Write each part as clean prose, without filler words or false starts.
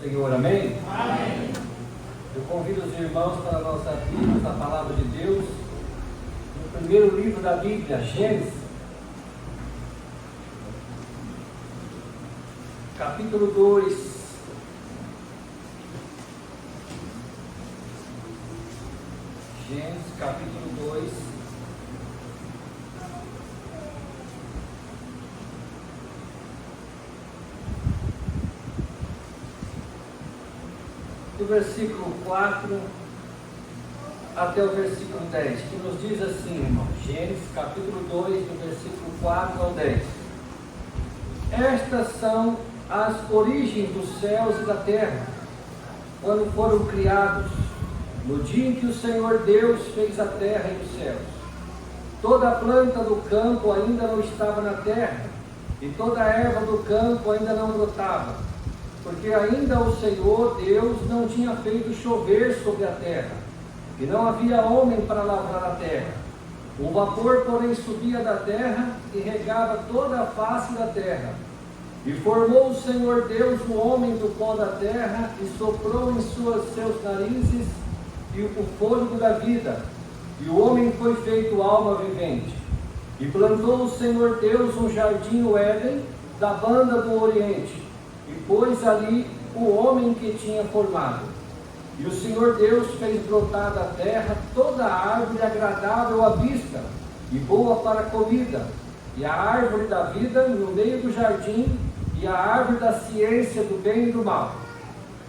Senhor, amém? Amém. Eu convido os irmãos para nós abrirmos a palavra de Deus no primeiro livro da Bíblia, Gênesis, capítulo 2. Gênesis, capítulo 2. Do versículo 4 até o versículo 10, que nos diz assim, irmão, Gênesis capítulo 2, do versículo 4 ao 10. Estas são as origens dos céus e da terra, quando foram criados, no dia em que o Senhor Deus fez a terra e os céus. Toda a planta do campo ainda não estava na terra, e toda a erva do campo ainda não brotava, porque ainda o Senhor Deus não tinha feito chover sobre a terra, e não havia homem para lavrar a terra. O vapor, porém, subia da terra e regava toda a face da terra. E formou o Senhor Deus o homem do pó da terra, e soprou em seus narizes e o fôlego da vida, e o homem foi feito alma vivente. E plantou o Senhor Deus um jardim no Éden, da banda do Oriente, e pôs ali o homem que tinha formado. E o Senhor Deus fez brotar da terra toda a árvore agradável à vista e boa para a comida, e a árvore da vida no meio do jardim, e a árvore da ciência do bem e do mal.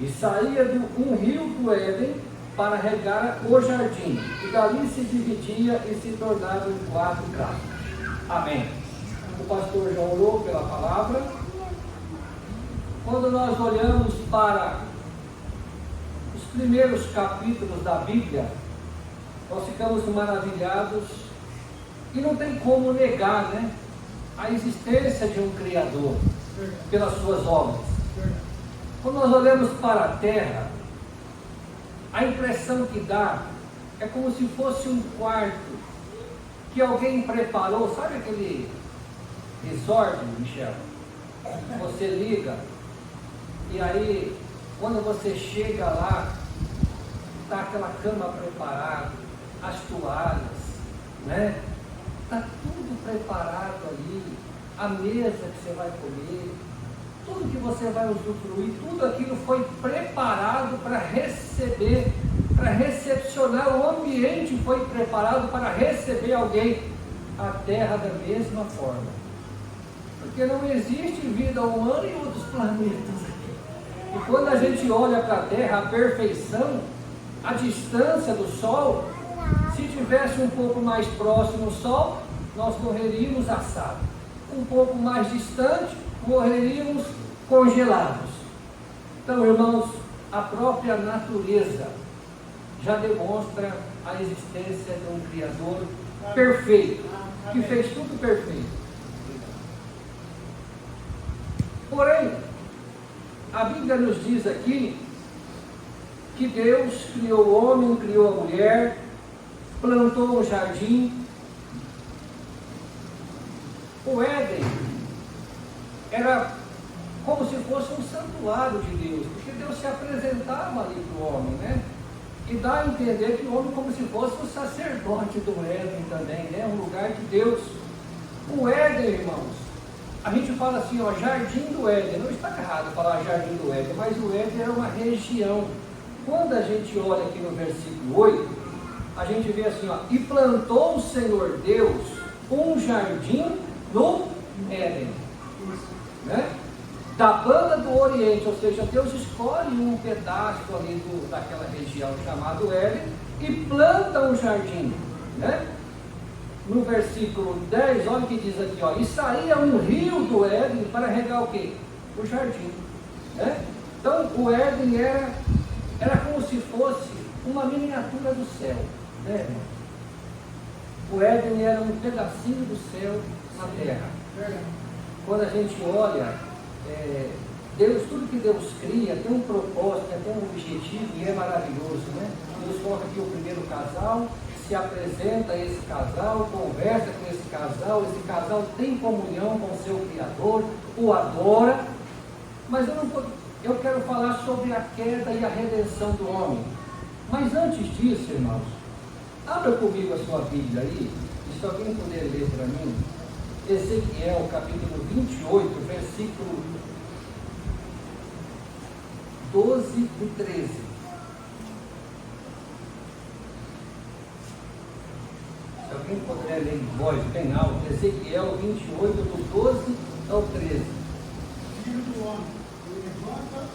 E saía um rio do Éden para regar o jardim, e dali se dividia e se tornava em 4 braços. Amém. O pastor já orou pela palavra. Quando nós olhamos para os primeiros capítulos da Bíblia, nós ficamos maravilhados e não tem como negar, né, a existência de um Criador pelas suas obras. Quando nós olhamos para a terra, a impressão que dá é como se fosse um quarto que alguém preparou. Sabe aquele resort, Michel? Você liga e aí, quando você chega lá, está aquela cama preparada, as toalhas, né? Está tudo preparado ali, a mesa que você vai comer, tudo que você vai usufruir, tudo aquilo foi preparado para receber, para recepcionar, o ambiente foi preparado para receber alguém. A terra da mesma forma, porque não existe vida humana em outros planetas. E quando a gente olha para a terra, a perfeição, a distância do sol, se tivesse um pouco mais próximo do sol, nós morreríamos assados. Um pouco mais distante, morreríamos congelados. Então, irmãos, a própria natureza já demonstra a existência de um Criador perfeito, que fez tudo perfeito. Porém, a Bíblia nos diz aqui que Deus criou o homem, criou a mulher, plantou um jardim. O Éden era como se fosse um santuário de Deus, porque Deus se apresentava ali para o homem, né? E dá a entender que o homem como se fosse o sacerdote do Éden também, né? Um lugar de Deus. O Éden, irmãos, a gente fala assim, ó, jardim do Éden. Não está errado falar jardim do Éden, mas o Éden era uma região. Quando a gente olha aqui no versículo 8, a gente vê assim, ó, e plantou o Senhor Deus um jardim no Éden, né? Da banda do Oriente, ou seja, Deus escolhe um pedaço ali daquela região chamado Éden e planta um jardim, né? No versículo 10, olha o que diz aqui, ó, e saía um rio do Éden para regar o quê? O jardim, né? Então o Éden era como se fosse uma miniatura do céu, né? O Éden era um pedacinho do céu na terra. Quando a gente olha, Deus, tudo que Deus cria tem um propósito, tem um objetivo e é maravilhoso, né? Deus coloca aqui o primeiro casal, se apresenta a esse casal, conversa com esse casal tem comunhão com o seu Criador, o adora, mas eu quero falar sobre a queda e a redenção do homem. Mas antes disso, irmãos, abra comigo a sua Bíblia aí, e se alguém puder ler para mim, Ezequiel capítulo 28, versículo 12 e 13. Se alguém puder ler em voz bem alto, Ezequiel 28, do 12 ao 13. Filho do homem, levanta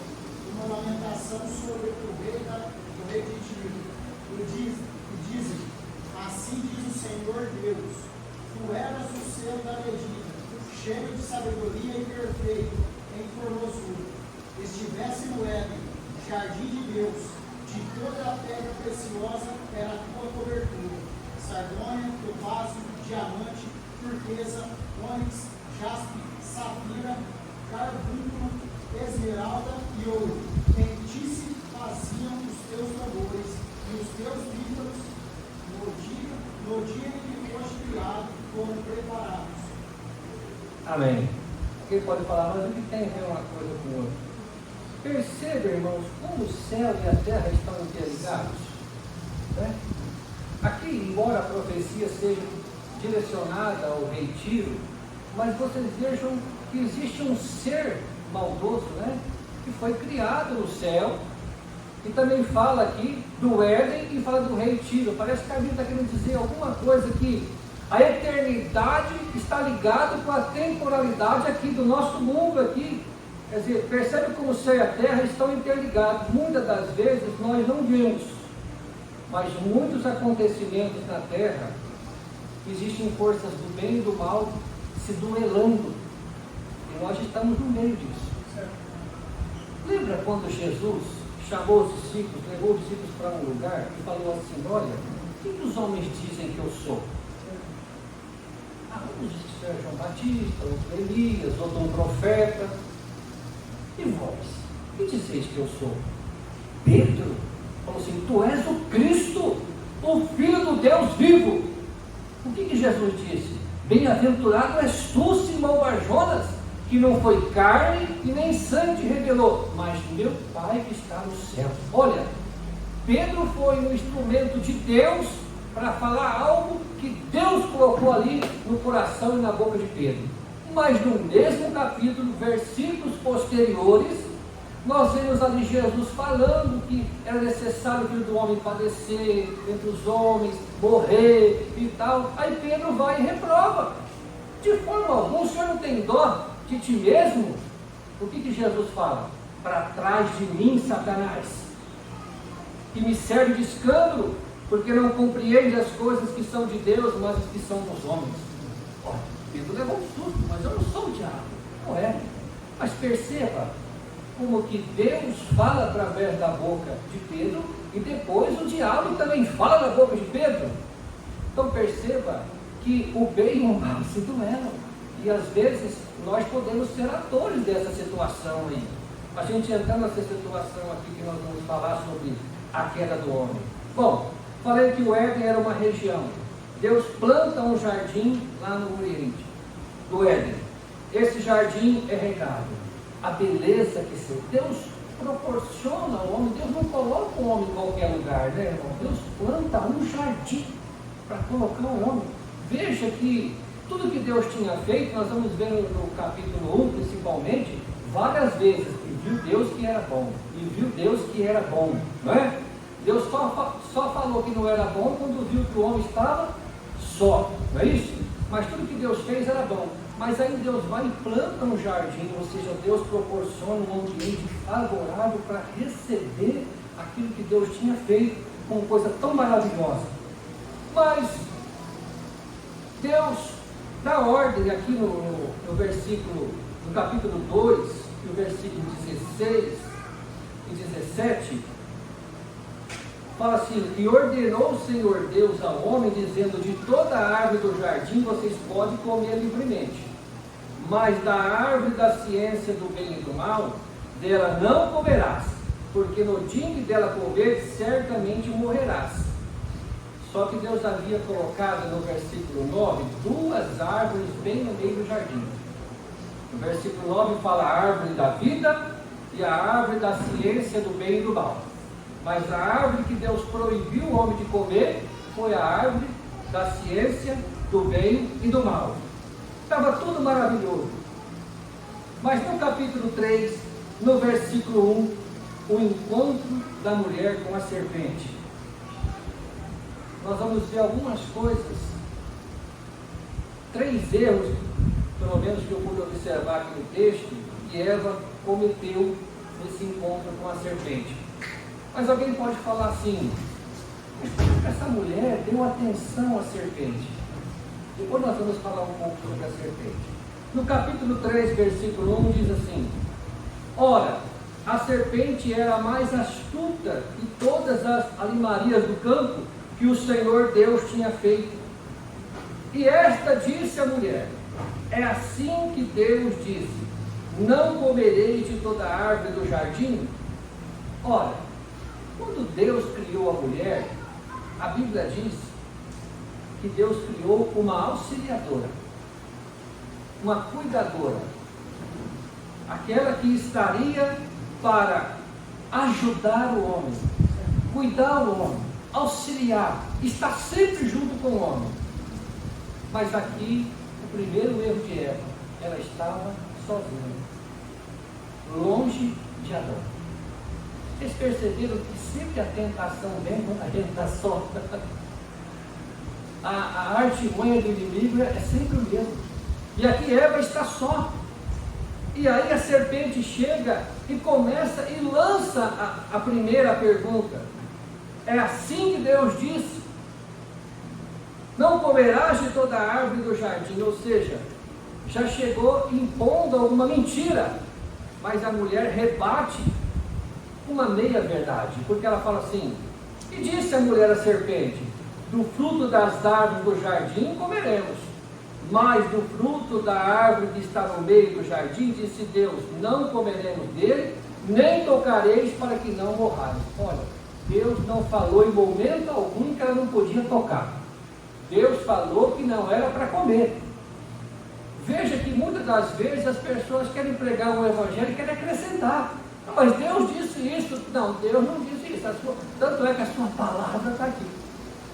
uma lamentação sobre o rei de Tiro, e dizem, assim diz o Senhor Deus, tu eras o céu da medida, cheio de sabedoria e perfeito em formosura. Estivesse no Éden, jardim de Deus, de toda a pedra preciosa era a tua cobertura, sardônia, topázio, diamante, turquesa, ônix, jaspe, safira, carbúnculo, esmeralda e ouro. Em ti se faziam os teus louvores e os teus ídolos no dia em que foste criado foram preparados. Amém. Quem pode falar, mas o que tem a ver uma coisa com outra? Perceba, irmãos, como o céu e a terra estão interligados. Né? Aqui, embora a profecia seja direcionada ao rei Tiro, mas vocês vejam que existe um ser maldoso, né? Que foi criado no céu, e também fala aqui do Éden e fala do rei Tiro. Parece que a Bíblia está querendo dizer alguma coisa que a eternidade está ligada com a temporalidade aqui do nosso mundo aqui. Quer dizer, percebe como o céu e a terra estão interligados. Muitas das vezes nós não vemos, mas muitos acontecimentos na terra, existem forças do bem e do mal se duelando, e nós estamos no meio disso. Lembra quando Jesus chamou os discípulos, levou os discípulos para um lugar e falou assim, olha, o que os homens dizem que eu sou? Uns dizem que é João Batista, outro Elias, outro um profeta. E vós, o que dizeis que eu sou? Pedro falou assim, tu és o Cristo, o Filho do Deus vivo. O que Jesus disse? Bem-aventurado és tu, Simão Barjonas, que não foi carne e nem sangue te revelou, mas meu Pai que está no céu. Olha, Pedro foi um instrumento de Deus para falar algo que Deus colocou ali no coração e na boca de Pedro. Mas no mesmo capítulo, versículos posteriores, nós vemos ali Jesus falando que era necessário o Filho do Homem padecer entre os homens, morrer e tal. Aí Pedro vai e reprova. De forma alguma, o Senhor não tem dó de ti mesmo? O que Jesus fala? Para trás de mim, Satanás, que me serve de escândalo, porque não compreende as coisas que são de Deus, mas as que são dos homens. Olha, Pedro levou um susto, mas eu não sou o diabo, não é? Mas perceba como que Deus fala através da boca de Pedro, e depois o diabo também fala da boca de Pedro. Então perceba que o bem e o mal se duelam, e às vezes nós podemos ser atores dessa situação aí. A gente entrando nessa situação aqui que nós vamos falar sobre a queda do homem. Bom, falei que o Éden era uma região. Deus planta um jardim lá no Oriente do Éden. Esse jardim é regado. A beleza que se Deus proporciona ao homem. Deus não coloca o homem em qualquer lugar, né, irmão? Deus planta um jardim para colocar o homem. Veja que tudo que Deus tinha feito, nós vamos ver no capítulo 1 principalmente, várias vezes, e viu Deus que era bom, e viu Deus que era bom, não é? Deus só falou que não era bom quando viu que o homem estava só, não é isso? Mas tudo que Deus fez era bom. Mas aí Deus vai e planta um jardim, ou seja, Deus proporciona um ambiente favorável para receber aquilo que Deus tinha feito, com coisa tão maravilhosa. Mas Deus dá ordem aqui no versículo, no capítulo 2, e o versículo 16 e 17, fala assim, e ordenou o Senhor Deus ao homem, dizendo, de toda a árvore do jardim vocês podem comer livremente, mas da árvore da ciência do bem e do mal, dela não comerás, porque no dia que dela comer, certamente morrerás. Só que Deus havia colocado no versículo 9, duas árvores bem no meio do jardim. No versículo 9 fala a árvore da vida e a árvore da ciência do bem e do mal. Mas a árvore que Deus proibiu o homem de comer foi a árvore da ciência do bem e do mal. Estava tudo maravilhoso. Mas no capítulo 3, no versículo 1, o encontro da mulher com a serpente. Nós vamos ver algumas coisas, 3 erros, pelo menos que eu pude observar aqui no texto, que Eva cometeu nesse encontro com a serpente. Mas alguém pode falar assim: essa mulher deu atenção à serpente. Depois nós vamos falar um pouco sobre a serpente. No capítulo 3, versículo 1 diz assim: ora, a serpente era a mais astuta de todas as animarias do campo que o Senhor Deus tinha feito. E esta disse à mulher: é assim que Deus disse: não comereis de toda a árvore do jardim? Ora, quando Deus criou a mulher, a Bíblia diz que Deus criou uma auxiliadora, uma cuidadora, aquela que estaria para ajudar o homem, cuidar o homem, auxiliar, estar sempre junto com o homem. Mas aqui, o primeiro erro de Eva, ela estava sozinha, longe de Adão. Vocês perceberam que sempre a tentação vem quando a gente está só? A artimanha do inimigo é sempre o mesmo. E aqui Eva está só. E aí a serpente chega e começa e lança a primeira pergunta. É assim que Deus disse: não comerás de toda a árvore do jardim. Ou seja, já chegou impondo alguma mentira. Mas a mulher rebate uma meia verdade, porque ela fala assim: e disse a mulher à serpente: do fruto das árvores do jardim comeremos, mas do fruto da árvore que está no meio do jardim, disse Deus: não comeremos dele, nem tocareis, para que não morrais. Olha, Deus não falou em momento algum que ela não podia tocar. Deus falou que não era para comer. Veja que muitas das vezes as pessoas querem pregar o evangelho e querem acrescentar. Mas Deus disse isso. Não, Deus não disse isso. Tanto é que a sua palavra está aqui.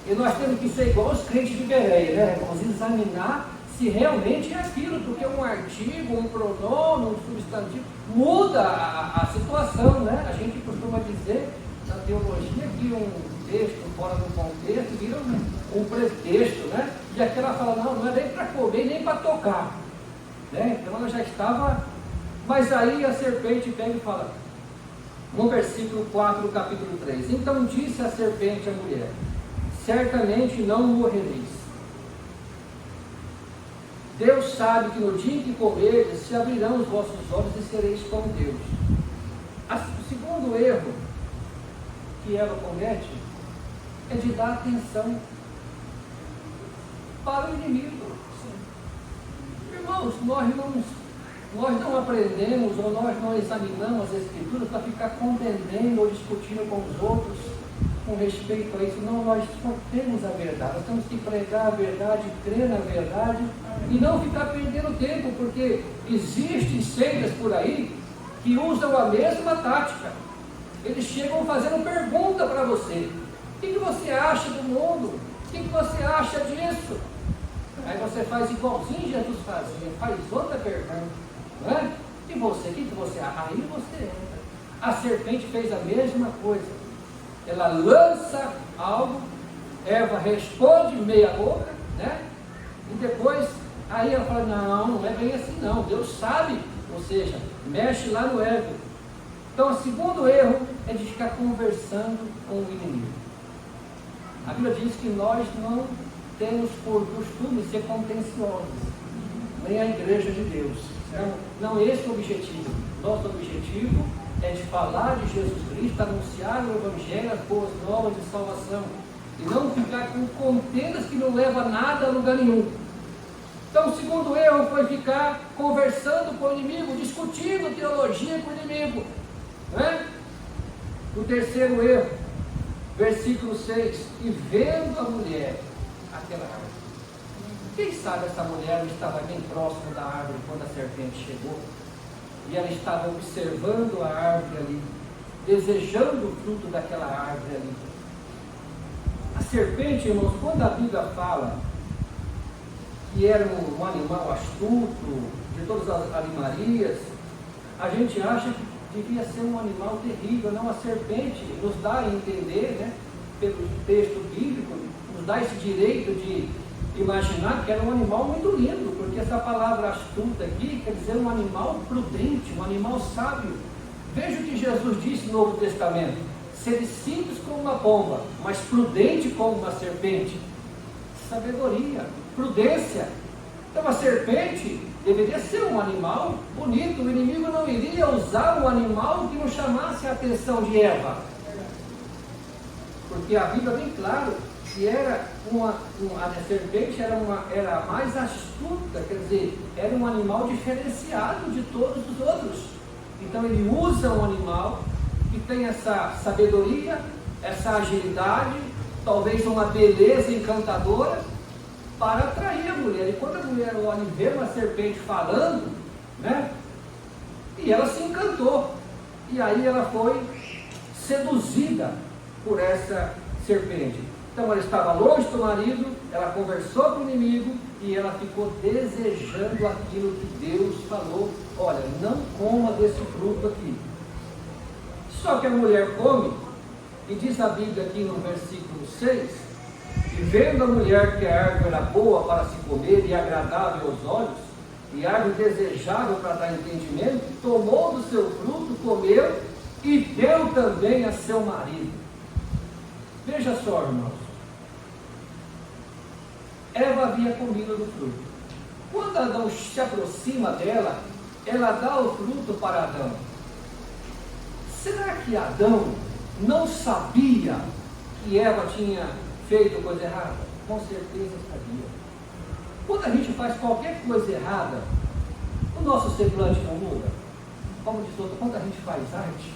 E nós temos que ser igual os crentes de Bereia, né? Vamos examinar se realmente é aquilo, porque um artigo, um pronome, um substantivo muda a situação, né? A gente costuma dizer na teologia que um texto fora do contexto vira um pretexto, né? E aqui ela fala: não é nem para comer, nem para tocar, né? Então ela já estava. Mas aí a serpente pega e fala, no versículo 4 do capítulo 3: então disse a serpente à mulher: certamente não morrereis. Deus sabe que no dia em que comerdes, se abrirão os vossos olhos e sereis como Deus. O segundo erro que Eva comete é de dar atenção para o inimigo. Irmãos, nós não aprendemos ou nós não examinamos as Escrituras para ficar contendendo ou discutindo com os outros com respeito a isso. Não, nós só temos a verdade. Nós temos que pregar a verdade, crer na verdade e não ficar perdendo tempo, porque existem seitas por aí que usam a mesma tática. Eles chegam fazendo pergunta para você: o que você acha do mundo? O que você acha disso? Aí você faz igualzinho Jesus fazia, faz outra pergunta, não é? E você, o que você acha? Aí você entra. A serpente fez a mesma coisa. Ela lança algo, Eva responde meia boca, né? E depois, aí ela fala: não é bem assim não, Deus sabe, ou seja, mexe lá no ego. Então, o segundo erro é de ficar conversando com o inimigo. A Bíblia diz que nós não temos por costume ser contenciosos, nem a igreja de Deus. Não esse é o objetivo. Nosso objetivo é de falar de Jesus Cristo, anunciar o Evangelho, as boas novas de salvação, e não ficar com contendas que não levam a nada a lugar nenhum. Então, o segundo erro foi ficar conversando com o inimigo, discutindo teologia com o inimigo, não é? O terceiro erro, versículo 6: e vendo a mulher aquela árvore. Quem sabe essa mulher não estava bem próximo da árvore quando a serpente chegou? E ela estava observando a árvore ali, desejando o fruto daquela árvore ali. A serpente, irmãos, quando a Bíblia fala que era um animal astuto, de todas as animarias, a gente acha que devia ser um animal terrível. Não, a serpente nos dá a entender, né, pelo texto bíblico, nos dá esse direito de imaginar que era um animal muito lindo, porque essa palavra astuta aqui quer dizer um animal prudente, um animal sábio. Veja o que Jesus disse no Novo Testamento: ser simples como uma pomba, mas prudente como uma serpente. Sabedoria, prudência. Então a serpente deveria ser um animal bonito. O inimigo não iria usar um animal que não chamasse a atenção de Eva, porque a Bíblia é bem claro que era a serpente era a mais astuta, quer dizer, era um animal diferenciado de todos os outros. Então ele usa um animal que tem essa sabedoria, essa agilidade, talvez uma beleza encantadora, para atrair a mulher. E quando a mulher olha e vê uma serpente falando, né, e ela se encantou, e aí ela foi seduzida por essa serpente. Então ela estava longe do marido, ela conversou com o inimigo e ela ficou desejando aquilo que Deus falou: olha, não coma desse fruto aqui. Só que a mulher come, e diz a Bíblia aqui no versículo 6, e vendo a mulher que a árvore era boa para se comer e agradável aos olhos, e árvore desejável para dar entendimento, tomou do seu fruto, comeu e deu também a seu marido. Veja só, irmãos, Eva havia comido do fruto. Quando Adão se aproxima dela, ela dá o fruto para Adão. Será que Adão não sabia que Eva tinha feito coisa errada? Com certeza sabia. Quando a gente faz qualquer coisa errada, o nosso semblante não muda. Como diz outro, quando a gente faz arte,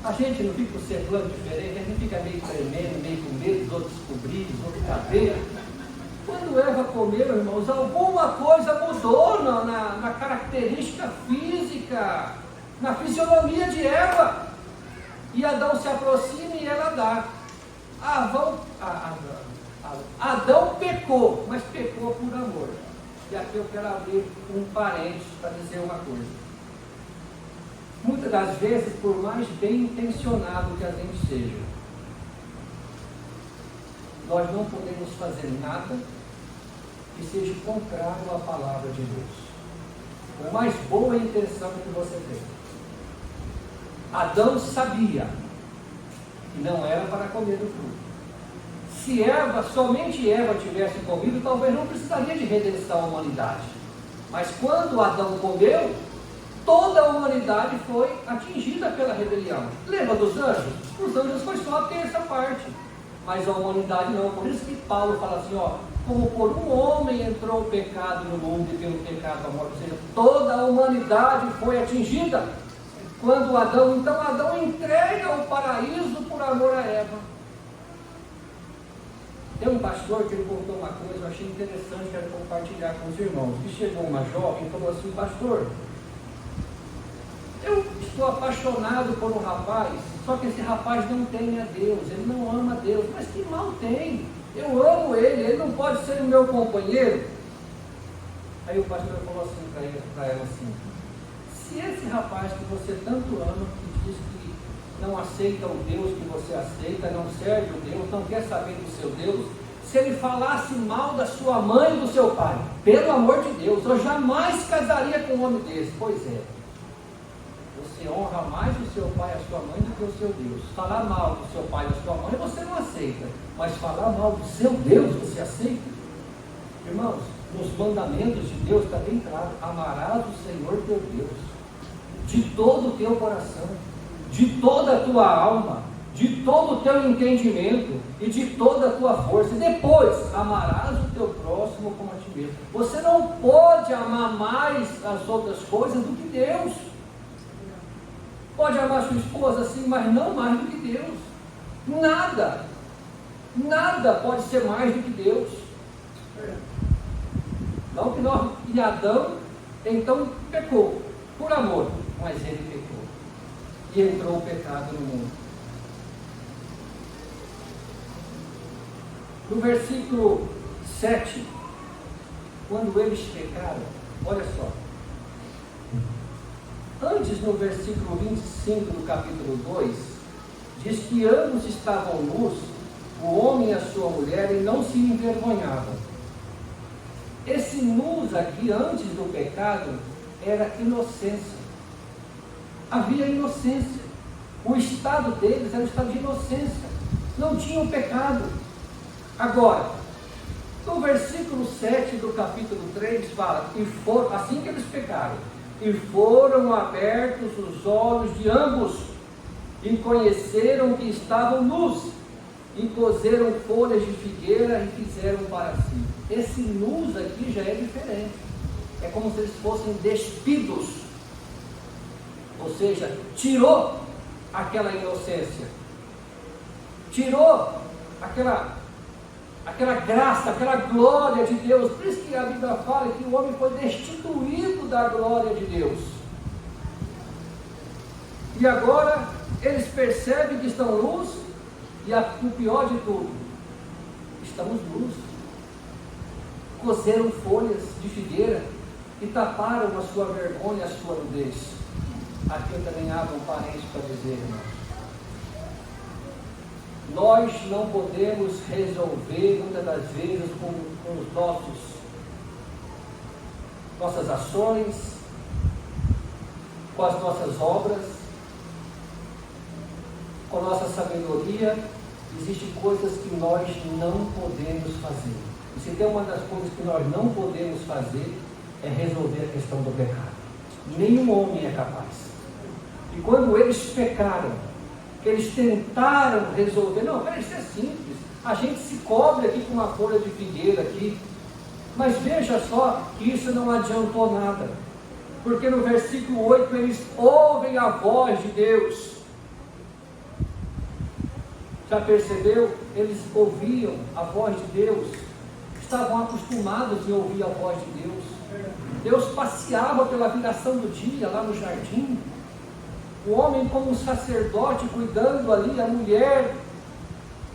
a gente não fica com o semblante diferente, a gente fica meio tremendo, meio com medo dos outros descobrir, dos outros saber. Quando Eva comeu, irmãos, alguma coisa mudou na característica física, na fisionomia de Eva. E Adão se aproxima e ela dá. Adão pecou, mas pecou por amor. E aqui eu quero abrir um parênteses para dizer uma coisa. Muitas das vezes, por mais bem intencionado que a gente seja, nós não podemos fazer nada que seja contrário à palavra de Deus, por mais boa intenção que você tenha. Adão sabia que não era para comer do fruto. Se somente Eva tivesse comido, talvez não precisaria de redenção à humanidade. Mas quando Adão comeu, toda a humanidade foi atingida pela rebelião. Lembra dos anjos? Os anjos foi só a terça parte, mas a humanidade não. Por isso que Paulo fala assim, como por um homem entrou o pecado no mundo e pelo pecado a morte, ou seja, toda a humanidade foi atingida. Quando Adão entrega o paraíso por amor a Eva. Tem um pastor que ele contou uma coisa, eu achei interessante, quero compartilhar com os irmãos. Que chegou uma jovem e falou assim: pastor, eu estou apaixonado por um rapaz, só que esse rapaz não teme a Deus, ele não ama a Deus. Mas que mal tem? Eu amo ele não pode ser o meu companheiro? Aí o pastor falou assim para ela assim: se esse rapaz que você tanto ama, que diz que não aceita o Deus que você aceita, não serve o Deus, não quer saber do seu Deus, se ele falasse mal da sua mãe e do seu pai, pelo amor de Deus, eu jamais casaria com um homem desse. Pois é, você honra mais o seu pai e a sua mãe do que o seu Deus. Falar mal do seu pai e da sua mãe você não aceita, mas falar mal do seu Deus você aceita? Irmãos, nos mandamentos de Deus está bem claro: amarás o Senhor teu Deus de todo o teu coração, de toda a tua alma, de todo o teu entendimento e de toda a tua força. E depois, amarás o teu próximo como a ti mesmo. Você não pode amar mais as outras coisas do que Deus. Pode amar sua esposa sim, mas não mais do que Deus. Nada pode ser mais do que Deus. Não que nós, e Adão então pecou. por amor, mas ele pecou. E entrou o pecado no mundo. No versículo 7, quando eles pecaram, olha só. Antes, no versículo 25 do capítulo 2, diz que ambos estavam nus, o homem e a sua mulher, e não se envergonhavam. Esse nus aqui, antes do pecado, era inocência. Havia inocência. O estado deles era um estado de inocência. Não tinham pecado. Agora, no versículo 7 do capítulo 3 fala, e foram, assim que eles pecaram, e foram abertos os olhos de ambos, e conheceram que estavam nus, e coseram folhas de figueira e fizeram para si. Esse nus aqui já é diferente. É como se eles fossem despidos. Ou seja, tirou aquela inocência. Tirou aquela graça, aquela glória de Deus. Por isso que a Bíblia fala que o homem foi destituído da glória de Deus. E agora eles percebem que estão nus, e o pior de tudo, estamos nus. Coseram folhas de figueira e taparam a sua vergonha, a sua nudez. Aqui eu também abro um parênteses para dizer, irmãos. Nós não podemos resolver, muitas das vezes, com os nossas ações, com as nossas obras, com a nossa sabedoria. Existem coisas que nós não podemos fazer. E se tem uma das coisas que nós não podemos fazer, é resolver a questão do pecado. Nenhum homem é capaz. E quando eles pecaram, que eles tentaram resolver, não, isso é simples, a gente se cobre aqui com uma folha de figueira aqui, mas veja só que isso não adiantou nada, porque no versículo 8 eles ouvem a voz de Deus. Já percebeu? Eles ouviam a voz de Deus, estavam acostumados em ouvir a voz de Deus. Deus passeava pela viração do dia lá no jardim, o homem como um sacerdote cuidando ali, a mulher,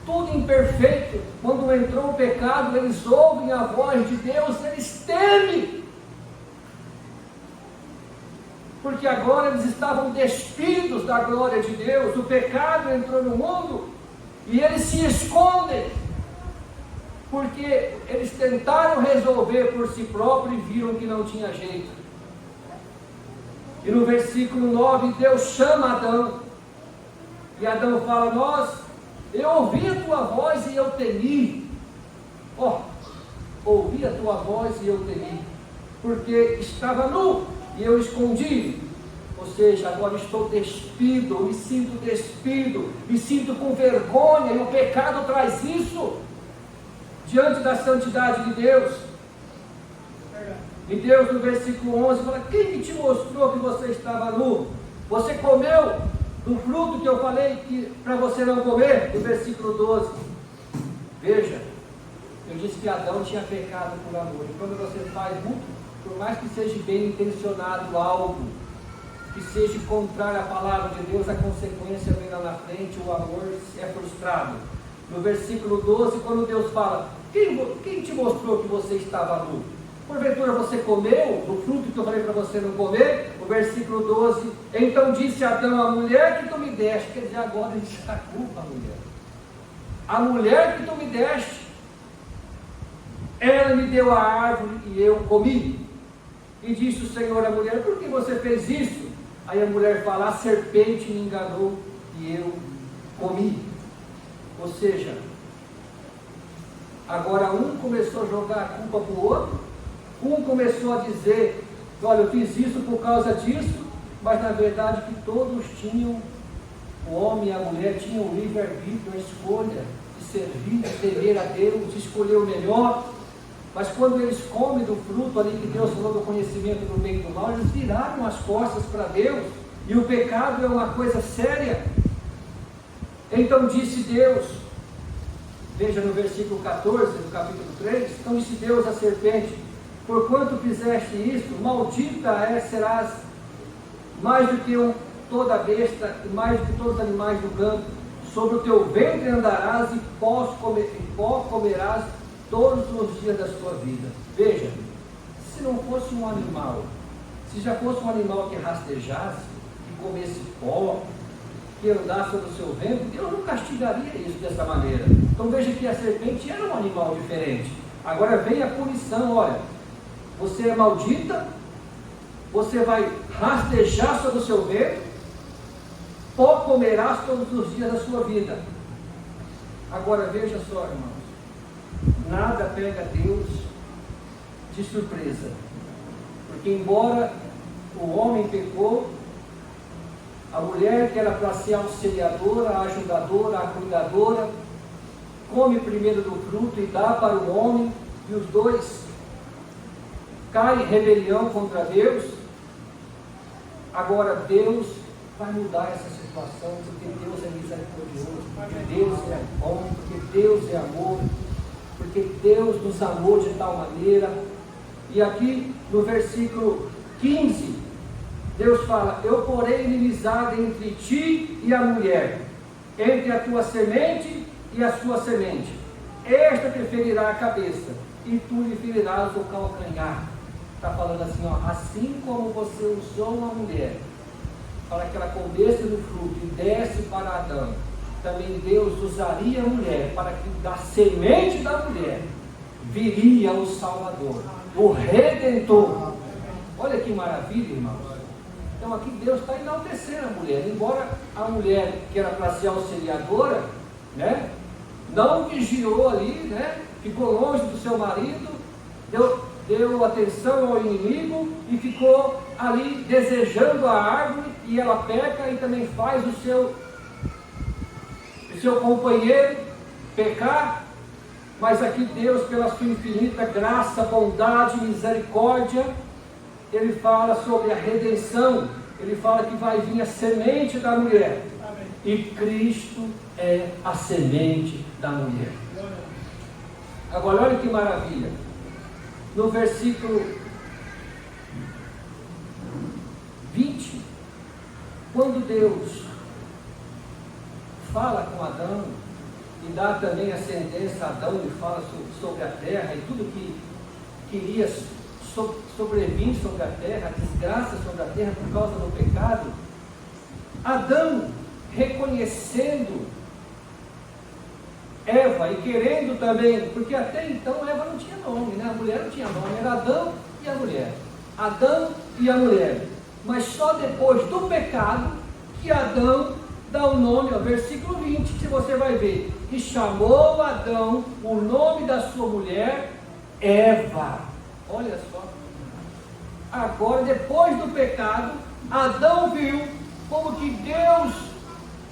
tudo imperfeito. Quando entrou o pecado, eles ouvem a voz de Deus, eles temem, porque agora eles estavam despidos da glória de Deus. O pecado entrou no mundo e eles se escondem, porque eles tentaram resolver por si próprios e viram que não tinha jeito. E no versículo 9, Deus chama Adão, e Adão fala, eu ouvi a tua voz e eu temi. Ouvi a tua voz e eu temi, porque estava nu e eu escondi. Ou seja, agora estou despido, me sinto despido, me sinto com vergonha, e o pecado traz isso diante da santidade de Deus. E Deus, no versículo 11, fala, quem que te mostrou que você estava nu? Você comeu do fruto que eu falei que para você não comer? No versículo 12, veja, eu disse que Adão tinha pecado por amor. E quando você faz muito, por mais que seja bem intencionado algo, que seja contrário à palavra de Deus, a consequência vem lá na frente, o amor é frustrado. No versículo 12, quando Deus fala, quem te mostrou que você estava nu? Porventura você comeu do fruto que eu falei para você não comer? O versículo 12, então disse Adão, a mulher que tu me deste, quer dizer, agora ele está culpa a mulher. A mulher que tu me deste, ela me deu a árvore e eu comi. E disse o Senhor à mulher, por que você fez isso? Aí a mulher fala, a serpente me enganou e eu comi. Ou seja, agora um começou a jogar a culpa para o outro, um começou a dizer, olha, eu fiz isso por causa disso, mas na verdade que todos tinham, o homem e a mulher tinham o livre-arbítrio, a escolha de servir, de temer a Deus, de escolher o melhor. Mas quando eles comem do fruto ali que Deus falou do conhecimento do bem e do mal, eles viraram as costas para Deus, e o pecado é uma coisa séria. Então disse Deus, veja no versículo 14 do capítulo 3, então disse Deus à serpente, porquanto fizeste isso, maldita serás mais do que toda besta e mais do que todos os animais do campo. Sobre o teu ventre andarás e pó comerás todos os dias da sua vida. Veja, se não fosse um animal, se já fosse um animal que rastejasse, que comesse pó, que andasse sobre o seu ventre, Deus não castigaria isso dessa maneira. Então veja que a serpente era um animal diferente. Agora vem a punição, olha, você é maldita, você vai rastejar sobre o seu ventre, pó comerás todos os dias da sua vida. Agora veja só, irmãos, nada pega Deus de surpresa, porque embora o homem pecou, a mulher que era para ser auxiliadora, a ajudadora, a cuidadora, come primeiro do fruto e dá para o homem, e os dois caem em rebelião contra Deus. Agora Deus vai mudar essa situação, porque Deus é misericordioso, porque Deus é bom, porque Deus é amor, porque Deus nos amou de tal maneira. E aqui no versículo 15, Deus fala: eu porei inimizade entre ti e a mulher, entre a tua semente e a sua semente. Esta te ferirá a cabeça, e tu lhe ferirás o calcanhar. Está falando assim, ó, assim como você usou uma mulher para que ela comesse do fruto e desse para Adão, também Deus usaria a mulher para que da semente da mulher viria o Salvador, o Redentor. Olha que maravilha, irmãos. Então aqui Deus está enaltecendo a mulher, embora a mulher que era para ser auxiliadora, né, não vigiou ali, né, ficou longe do seu marido, deu atenção ao inimigo e ficou ali desejando a árvore, e ela peca e também faz o seu companheiro pecar. Mas aqui Deus, pela sua infinita graça, bondade e misericórdia, Ele fala sobre a redenção. Ele fala que vai vir a semente da mulher. Amém. E Cristo é a semente da mulher. Agora olha que maravilha. No versículo 20, quando Deus fala com Adão e dá também a sentença a Adão e fala sobre a terra e tudo que queria sobrevir sobre a terra, a desgraça sobre a terra por causa do pecado, Adão, reconhecendo Eva e querendo também, porque até então Eva não tinha nome, né? A mulher não tinha nome, era Adão e a mulher. Adão e a mulher. Mas só depois do pecado que Adão dá o nome, ó, versículo 20, que você vai ver. E chamou Adão o nome da sua mulher Eva. Olha só. Agora, depois do pecado, Adão viu como que Deus,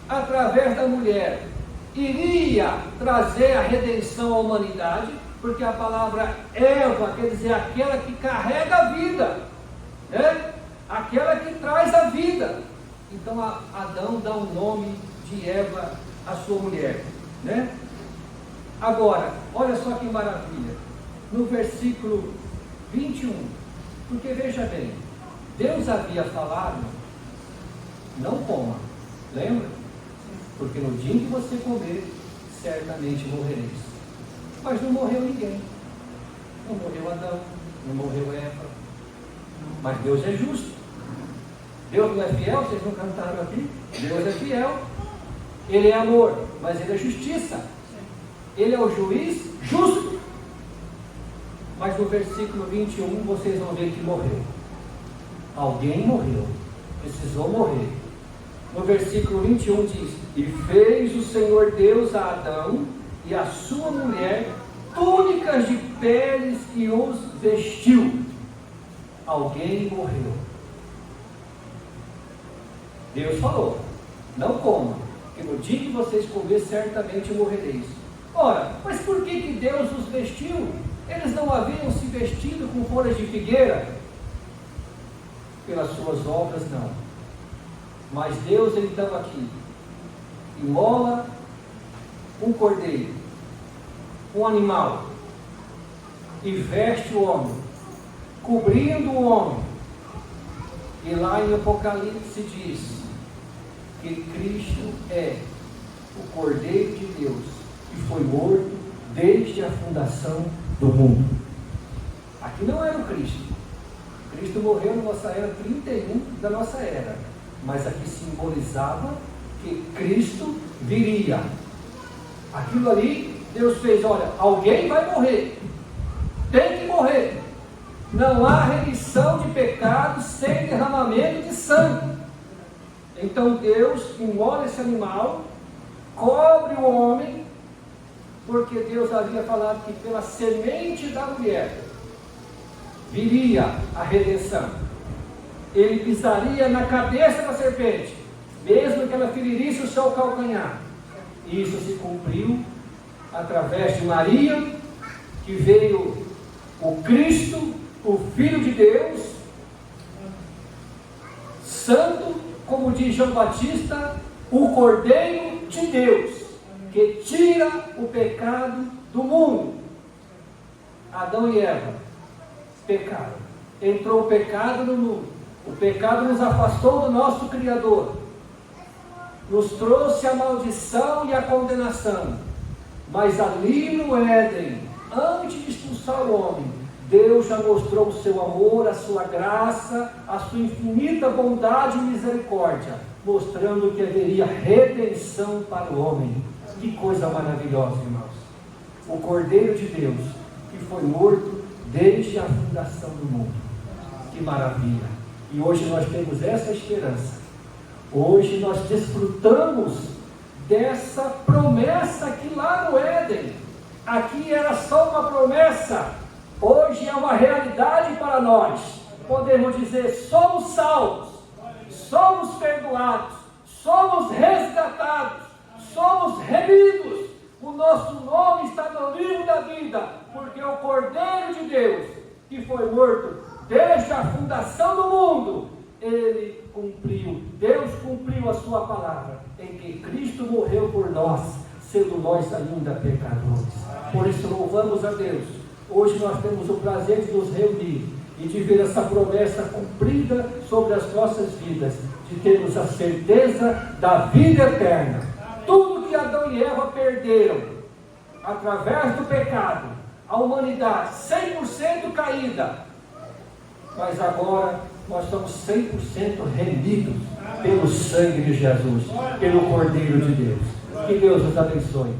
através da mulher, iria trazer a redenção à humanidade, porque a palavra Eva quer dizer aquela que carrega a vida, né? Aquela que traz a vida. Então Adão dá o nome de Eva à sua mulher, né? Agora, olha só que maravilha, no versículo 21, porque veja bem, Deus havia falado, não coma, lembra? Porque no dia em que você comer, certamente morrereis. Mas não morreu ninguém. Não morreu Adão, não morreu Eva. Mas Deus é justo. Deus não é fiel, vocês não cantaram aqui? Deus é fiel. Ele é amor, mas Ele é justiça. Ele é o juiz justo. Mas no versículo 21, vocês vão ver que morreu. Alguém morreu. Precisou morrer. No versículo 21 diz: e fez o Senhor Deus a Adão e a sua mulher túnicas de peles e os vestiu. Alguém morreu. Deus falou: não coma, porque no dia que vocês comerem, certamente morrereis. Ora, mas por que Deus os vestiu? Eles não haviam se vestido com folhas de figueira? Pelas suas obras, não. Mas Deus, então, aqui imola um cordeiro, um animal, e veste o homem, cobrindo o homem, E lá em Apocalipse diz que Cristo é o Cordeiro de Deus que foi morto desde a fundação do mundo. Aqui não era o Cristo. Cristo morreu na nossa era 31 da nossa era, mas aqui simbolizava que Cristo viria. Aquilo ali, Deus fez, olha, alguém vai morrer, tem que morrer. Não há remissão de pecados sem derramamento de sangue. Então Deus imola esse animal, cobre o homem, porque Deus havia falado que pela semente da mulher viria a redenção. Ele pisaria na cabeça da serpente, mesmo que ela ferisse o seu calcanhar. E isso se cumpriu através de Maria, que veio o Cristo, o Filho de Deus, santo, como diz João Batista, o Cordeiro de Deus, que tira o pecado do mundo. Adão e Eva pecaram, entrou o pecado no mundo, o pecado nos afastou do nosso Criador, nos trouxe a maldição e a condenação. Mas ali no Éden, antes de expulsar o homem, Deus já mostrou o seu amor, a sua graça, a sua infinita bondade e misericórdia, mostrando que haveria redenção para o homem. Que coisa maravilhosa, irmãos! O Cordeiro de Deus, que foi morto desde a fundação do mundo. Que maravilha! E hoje nós temos essa esperança. Hoje nós desfrutamos dessa promessa que lá no Éden, aqui era só uma promessa, hoje é uma realidade para nós. Podemos dizer, somos salvos, somos perdoados, somos resgatados, somos remidos, o nosso nome está no livro da vida, porque o Cordeiro de Deus, que foi morto desde a fundação do mundo, ele cumpriu, Deus cumpriu a sua palavra, em que Cristo morreu por nós, sendo nós ainda pecadores. Por isso louvamos a Deus. Hoje nós temos o prazer de nos reunir e de ver essa promessa cumprida sobre as nossas vidas, de termos a certeza da vida eterna. Tudo que Adão e Eva perderam, através do pecado, a humanidade 100% caída, mas agora nós somos 100% remidos pelo sangue de Jesus, pelo Cordeiro de Deus. Que Deus nos abençoe.